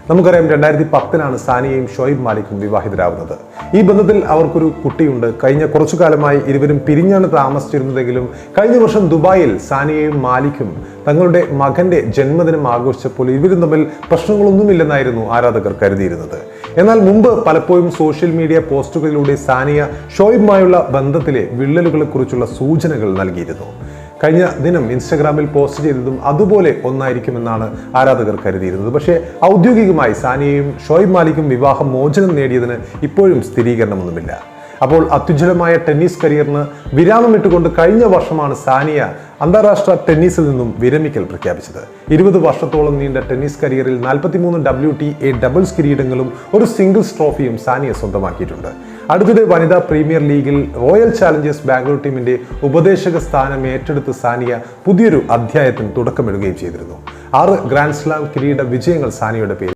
നമുക്കറിയാം 2010 സാനിയയും ഷോയിബ് മാലിക്കും വിവാഹിതരാകുന്നത്. ഈ ബന്ധത്തിൽ അവർക്കൊരു കുട്ടിയുണ്ട്. കഴിഞ്ഞ കുറച്ചു കാലമായി ഇരുവരും പിരിഞ്ഞാണ് താമസിച്ചിരുന്നതെങ്കിലും കഴിഞ്ഞ വർഷം ദുബായിൽ സാനിയയും മാലിക്കും തങ്ങളുടെ മകന്റെ ജന്മദിനം ആഘോഷിച്ചപ്പോൾ ഇവരും തമ്മിൽ പ്രശ്നങ്ങളൊന്നുമില്ലെന്നായിരുന്നു ആരാധകർ കരുതിയിരുന്നത്. എന്നാൽ മുമ്പ് പലപ്പോഴും സോഷ്യൽ മീഡിയ പോസ്റ്റുകളിലൂടെ സാനിയ ഷോയിബുമായുള്ള ബന്ധത്തിലെ വിള്ളലുകളെ കുറിച്ചുള്ള സൂചനകൾ നൽകിയിരുന്നു. കഴിഞ്ഞ ദിനം ഇൻസ്റ്റഗ്രാമിൽ പോസ്റ്റ് ചെയ്തതും അതുപോലെ ഒന്നായിരിക്കുമെന്നാണ് ആരാധകർ കരുതിയിരുന്നത്. പക്ഷേ ഔദ്യോഗികമായി സാനിയയും ഷോയിബ് മാലിക്കും വിവാഹ മോചനം നേടിയതിന് ഇപ്പോഴും സ്ഥിരീകരണമൊന്നുമില്ല. അപ്പോൾ അത്യുജ്വലമായ ടെന്നീസ് കരിയറിന് വിരാമമിട്ടുകൊണ്ട് കഴിഞ്ഞ വർഷമാണ് സാനിയ അന്താരാഷ്ട്ര ടെന്നീസിൽ നിന്നും വിരമിക്കൽ പ്രഖ്യാപിച്ചത്. 20 വർഷത്തോളം നീണ്ട ടെന്നീസ് കരിയറിൽ 43 WTA ഡബിൾസ് കിരീടങ്ങളും ഒരു സിംഗിൾസ് ട്രോഫിയും സാനിയ സ്വന്തമാക്കിയിട്ടുണ്ട്. അടുത്തിടെ വനിതാ പ്രീമിയർ ലീഗിൽ റോയൽ ചാലഞ്ചേഴ്സ് ബാംഗ്ലൂർ ടീമിന്റെ ഉപദേശക സ്ഥാനം ഏറ്റെടുത്ത് സാനിയ പുതിയൊരു അധ്യായത്തിന് തുടക്കമിടുകയും ചെയ്തിരുന്നു. 6 ഗ്രാൻഡ് സ്ലാം കിരീട വിജയങ്ങൾ സാനിയയുടെ പേരിൽ